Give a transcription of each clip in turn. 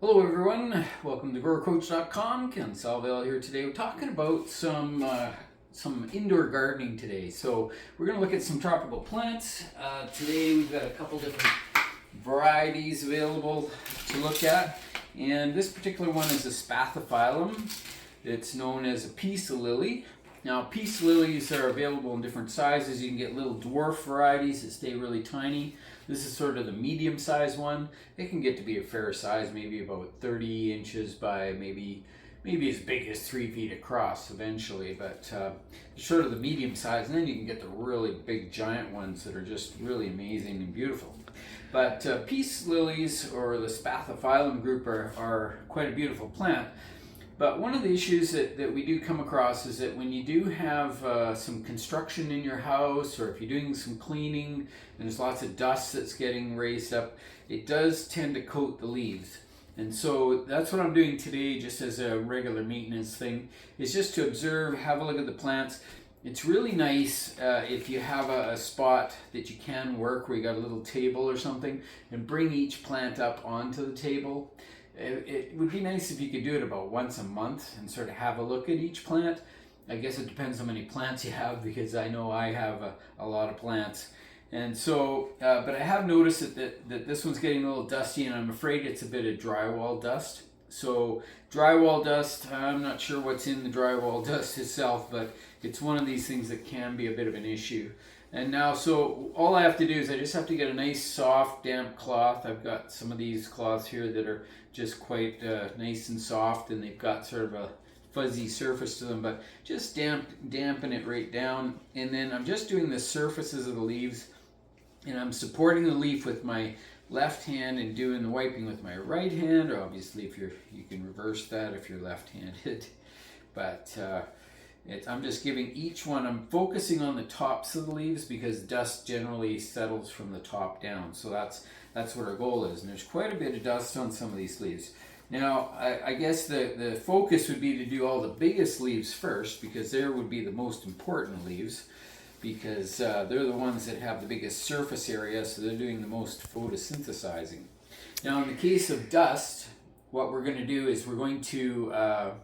Hello everyone, welcome to GrowCoach.com. Ken Salvell here today. We're talking about some indoor gardening today. So we're going to look at some tropical plants. Today we've got a couple different varieties available to look at. And this particular one is a spathiphyllum. It's known as a peace lily. Now peace lilies are available in different sizes. You can get little dwarf varieties that stay really tiny. This is sort of the medium size one. It can get to be a fair size, maybe about 30 inches by maybe as big as 3 feet across eventually, but sort of the medium size, and then you can get the really big giant ones that are just really amazing and beautiful. But peace lilies, or the spathiphyllum group, are quite a beautiful plant. But one of the issues that we do come across is that when you do have some construction in your house, or if you're doing some cleaning and there's lots of dust that's getting raised up, it does tend to coat the leaves. And so that's what I'm doing today, just as a regular maintenance thing, is just to observe, have a look at the plants. It's really nice if you have a spot that you can work where you got a little table or something, and bring each plant up onto the table. It would be nice if you could do it about once a month and sort of have a look at each plant. I guess it depends how many plants you have, because I know I have a lot of plants. And so, but I have noticed that this one's getting a little dusty, and I'm afraid it's a bit of drywall dust. So drywall dust, I'm not sure what's in the drywall dust itself, but it's one of these things that can be a bit of an issue. And now, so all I have to do is I just have to get a nice soft damp cloth. I've got some of these cloths here that are just quite nice and soft, and they've got sort of a fuzzy surface to them, but just dampen it right down. And then I'm just doing the surfaces of the leaves, and I'm supporting the leaf with my left hand and doing the wiping with my right hand, or obviously if you can reverse that if you're left-handed. But I'm just giving each one, I'm focusing on the tops of the leaves, because dust generally settles from the top down. So that's what our goal is. And there's quite a bit of dust on some of these leaves. Now, I guess the focus would be to do all the biggest leaves first, because there would be the most important leaves, because they're the ones that have the biggest surface area, so they're doing the most photosynthesizing. Now, in the case of dust, what we're going to do is we're going to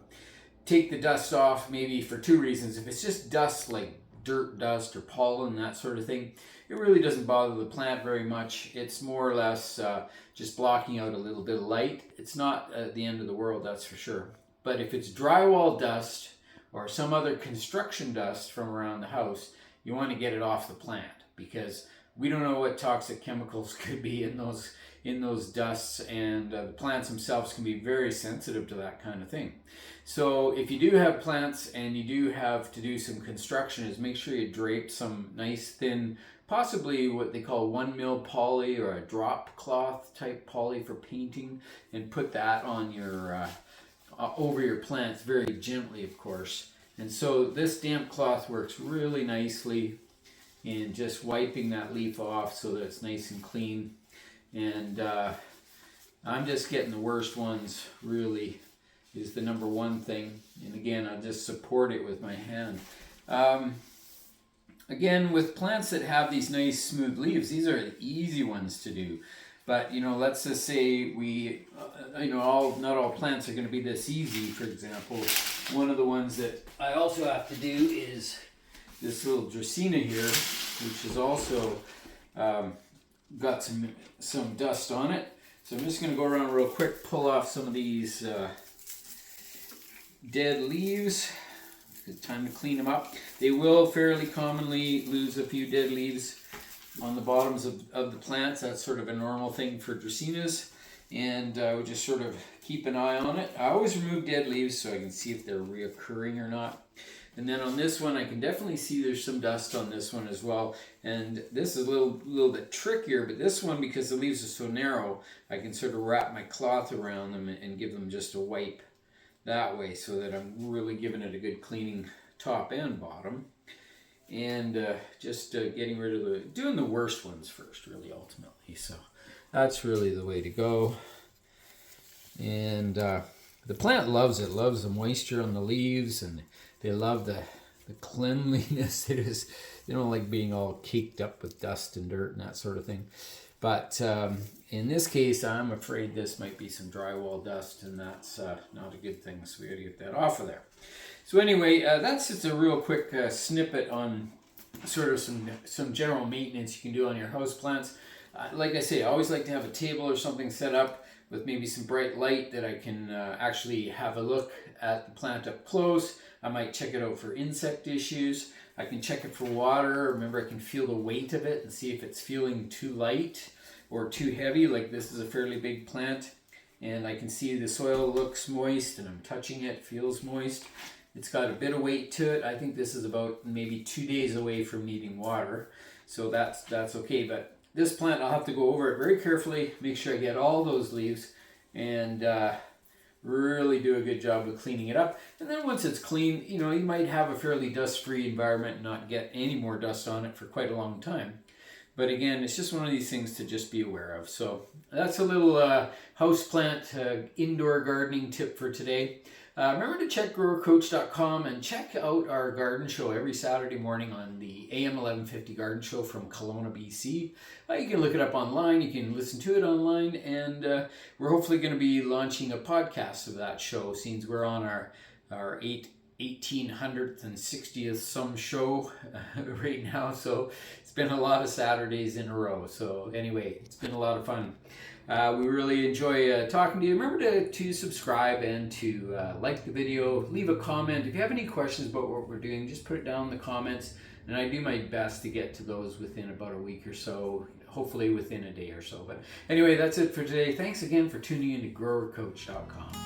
take the dust off, maybe for two reasons. If it's just dust like dirt dust or pollen, that sort of thing, it really doesn't bother the plant very much. It's more or less just blocking out a little bit of light. It's not the end of the world, that's for sure. But if it's drywall dust or some other construction dust from around the house, you want to get it off the plant, because we don't know what toxic chemicals could be in those dusts, and the plants themselves can be very sensitive to that kind of thing. So if you do have plants and you do have to do some construction, is make sure you drape some nice thin, possibly what they call 1 mil poly, or a drop cloth type poly for painting, and put that on your over your plants very gently, of course. And so this damp cloth works really nicely in just wiping that leaf off so that it's nice and clean. And I'm just getting the worst ones, really, is the number one thing. And again, I just support it with my hand. Again, with plants that have these nice smooth leaves, these are the easy ones to do. But, let's just say not all plants are going to be this easy. For example, one of the ones that I also have to do is this little Dracaena here, which is also got some dust on it. So I'm just going to go around real quick, pull off some of these dead leaves. Good time to clean them up. They will fairly commonly lose a few dead leaves on the bottoms of the plants. That's sort of a normal thing for Dracaenas, and we just sort of keep an eye on it. I always remove dead leaves so I can see if they're reoccurring or not. And then on this one, I can definitely see there's some dust on this one as well. And this is a little bit trickier, but this one, because the leaves are so narrow, I can sort of wrap my cloth around them and give them just a wipe that way, so that I'm really giving it a good cleaning top and bottom. And just getting rid of doing the worst ones first, really, ultimately. So that's really the way to go. And the plant loves it, loves the moisture on the leaves, and they love the cleanliness. They don't like being all caked up with dust and dirt and that sort of thing. But in this case, I'm afraid this might be some drywall dust, and that's not a good thing. So we got to get that off of there. So anyway, that's just a real quick snippet on sort of some general maintenance you can do on your houseplants. Like I say, I always like to have a table or something set up with maybe some bright light that I can actually have a look at the plant up close. I might check it out for insect issues. I can check it for water. Remember, I can feel the weight of it and see if it's feeling too light or too heavy. Like this is a fairly big plant, and I can see the soil looks moist, and I'm touching it, feels moist. It's got a bit of weight to it. I think this is about maybe 2 days away from needing water, so that's okay. But this plant, I'll have to go over it very carefully, make sure I get all those leaves, and really do a good job of cleaning it up. And then once it's clean, you know, you might have a fairly dust-free environment and not get any more dust on it for quite a long time. But again, it's just one of these things to just be aware of. So that's a little houseplant indoor gardening tip for today. Remember to check growercoach.com and check out our garden show every Saturday morning on the AM 1150 Garden Show from Kelowna, BC. You can look it up online, you can listen to it online, and we're hopefully going to be launching a podcast of that show, since we're on our 1800th and 60th some show right now. So it's been a lot of Saturdays in a row. So anyway, it's been a lot of fun. We really enjoy talking to you. Remember to subscribe and to like the video, leave a comment. If you have any questions about what we're doing, just put it down in the comments, and I do my best to get to those within about a week or so, hopefully within a day or so. But anyway, that's it for today. Thanks again for tuning in to growercoach.com.